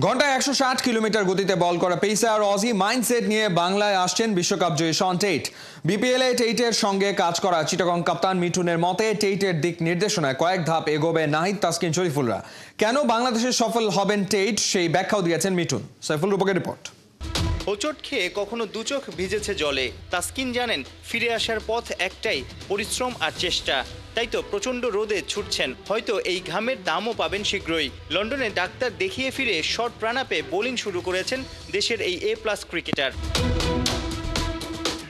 ঘন্টায় 160 কিলোমিটার গতিতে বল করা পেসার অজি মাইন্ডসেট নিয়ে বাংলায় আসছেন বিশ্বকাপ জয়ী শন টেইট। বিপিএল এ টেইটের সঙ্গে কাজ করা চিটাগং কাপ্তান মিঠুনের মতে টেইটের দিক নির্দেশনায় কয়েক ধাপ এগোবে নাহিদ, তাসকিন, শরীফুলরা। কেন বাংলাদেশে সফল হবেন টেইট সেই ব্যাখ্যাও দিয়েছেন মিঠুন। সাইফুল রূপকের রিপোর্ট। হোঁচট খেয়ে কখনো দু চোখ ভিজেছে জলে। তাসকিন জানেন ফিরে আসার পথ একটাই, পরিশ্রম আর চেষ্টা। তাই তো প্রচন্ড রোদে ছুটছেন, হয়তো এই ঘামের দামও পাবেন শীঘ্রই। লন্ডনে ডাক্তার দেখিয়ে ফিরে শর্ট প্রাণাপে বোলিং শুরু করেছেন দেশের এই A+ ক্রিকেটার।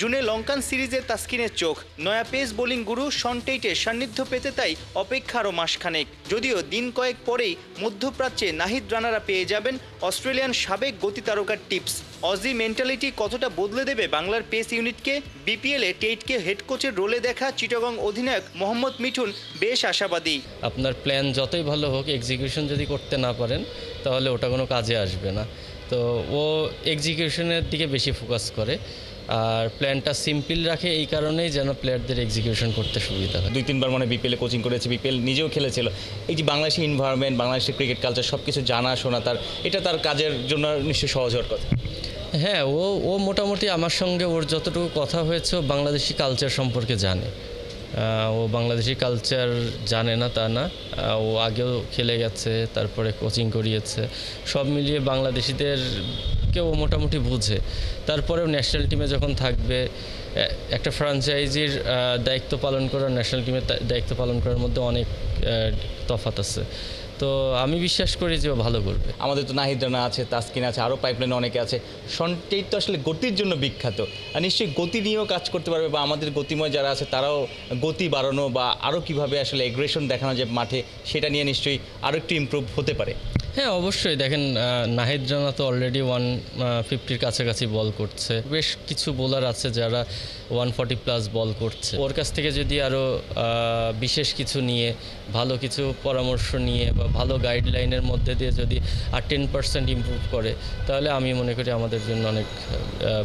জুনে লঙ্কান সিরিজে তাসকিনের চোখ, নয়া পেস বোলিং গুরু শন টেইটের সান্নিধ্য পেতে তাই অপেক্ষা আরও মাসখানেক। যদিও দিন কয়েক পরেই মধ্যপ্রাচ্যে নাহিদ রানারা পেয়ে যাবেন অস্ট্রেলিয়ান সাবেক গতি তারকার টিপস। অজি মেন্টালিটি কতটা বদলে দেবে বাংলার পেস ইউনিটকে? বিপিএলে টেইটকে হেড কোচের রোলে দেখা চিটাগং অধিনায়ক মোহাম্মদ মিঠুন বেশ আশাবাদী। আপনার প্ল্যান যতই ভালো হোক, এক্সিকিউশন যদি করতে না পারেন তাহলে ওটা কোনো কাজে আসবে না। তো ও এক্সিকিউশনের দিকে বেশি ফোকাস করে আর প্ল্যানটা সিম্পল রাখে, এই কারণেই যেন প্লেয়ারদের এক্সিকিউশন করতে সুবিধা হয়। 2-3 বার বিপিএলে কোচিং করেছে, বিপিএল নিজেও খেলেছিল। এই যে বাংলাদেশের ইনভায়রনমেন্ট, বাংলাদেশের ক্রিকেট কালচার সব কিছু জানা শোনা, এটা তার কাজের জন্য নিশ্চয়ই সহজ হওয়ার কথা। হ্যাঁ, ও মোটামুটি আমার সঙ্গে ওর যতটুকু কথা হয়েছে ও বাংলাদেশি কালচার সম্পর্কে জানে। ও বাংলাদেশি কালচার জানে না তা না, ও আগেও খেলে গেছে, তারপরে কোচিং করিয়েছে। সব মিলিয়ে বাংলাদেশিদেরকে ও মোটামুটি বুঝে। তারপরেও ন্যাশনাল টিমে যখন থাকবে, একটা ফ্র্যাঞ্চাইজির দায়িত্ব পালন করা, ন্যাশনাল টিমের দায়িত্ব পালন করার মধ্যে অনেক তফাৎ আছে। তো আমি বিশ্বাস করি যে ও ভালো করবে। আমাদের তো নাহিদ রানা আছে, তাসকিন আছে, আরও পাইপলাইনে অনেকে আছে। শন টেইট তো আসলে গতির জন্য বিখ্যাত, আর নিশ্চয়ই গতি নিয়েও কাজ করতে পারবে, বা আমাদের গতিময় যারা আছে তারাও গতি বাড়ানো বা আরও কীভাবে আসলে এগ্রেশন দেখানো যায় মাঠে, সেটা নিয়ে নিশ্চয়ই আরও একটু ইমপ্রুভ হতে পারে। হ্যাঁ, অবশ্যই। দেখেন, নাহিদ রানা তো অলরেডি 150-র কাছাকাছি বল করছে। বেশ কিছু বোলার আছে যারা 140+ বল করছে। ওর কাছ থেকে যদি আরও বিশেষ কিছু নিয়ে, ভালো কিছু পরামর্শ নিয়ে বা ভালো গাইডলাইনের মধ্যে দিয়ে যদি আর 10% ইমপ্রুভ করে, তাহলে আমি মনে করি আমাদের জন্য অনেক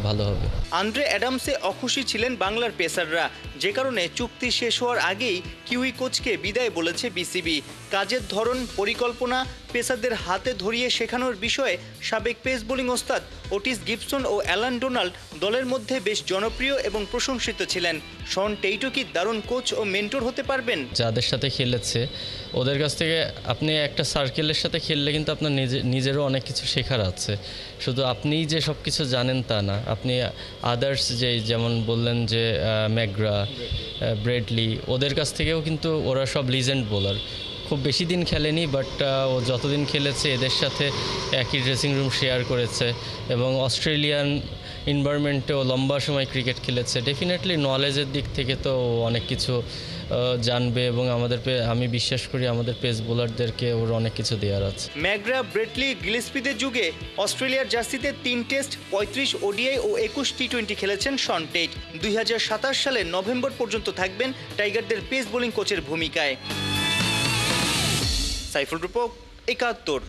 ভালো হবে। আন্দ্রে অ্যাডামসে অখুশি ছিলেন বাংলার পেসাররা, যে কারণে চুক্তি শেষ হওয়ার আগেই কিউই কোচকে বিদায় বলেছে বিসিবি। কাজের ধরন, পরিকল্পনা পেসারদের হাতে ধরিয়ে শেখানোর বিষয়ে সাবেক পেস বোলিং ওস্তাদ ওটিস গিবসন ও অ্যালান ডোনাল্ড দলের মধ্যে বেশ জনপ্রিয় এবং প্রশংসিত ছিলেন। শন টেইটও কি দারুণ কোচ ও মেন্টর হতে পারবেন? যাদের সাথে খেলেছে ওদের কাছ থেকে আপনি একটা সার্কেলের সাথে খেললে কিন্তু আপনার নিজেরও অনেক কিছু শেখার আছে। শুধু আপনিই যে সব কিছু জানেন তা না, আপনি আদার্স যেমন বললেন যে ম্যাকগ্রা, ব্রেডলি, ওদের কাছ থেকেও কিন্তু ওরা সব লিজেন্ড বোলার। খুব বেশি দিন খেলেনি, বাট ও যতদিন খেলেছে এদের সাথে একই ড্রেসিং রুম শেয়ার করেছে এবং অস্ট্রেলিয়ান এনভায়রনমেন্টেও লম্বা সময় ক্রিকেট খেলেছে। ডেফিনেটলি নলেজের দিক থেকে তো অনেক কিছু জানবে এবং আমি বিশ্বাস করি আমাদের পেস বোলারদেরকে ওর অনেক কিছু দেওয়ার আছে। ম্যাকগ্রা, ব্রেটলি, গিলেস্পিদের যুগে অস্ট্রেলিয়ার জার্সিতে 3 টেস্ট, 35 ওডিআই ও 21 টি20 খেলেছেন শন টেইট। 2027 সালের নভেম্বর পর্যন্ত থাকবেন টাইগারদের পেস বোলিং কোচের ভূমিকায়। সাইফুল রূপক, 71।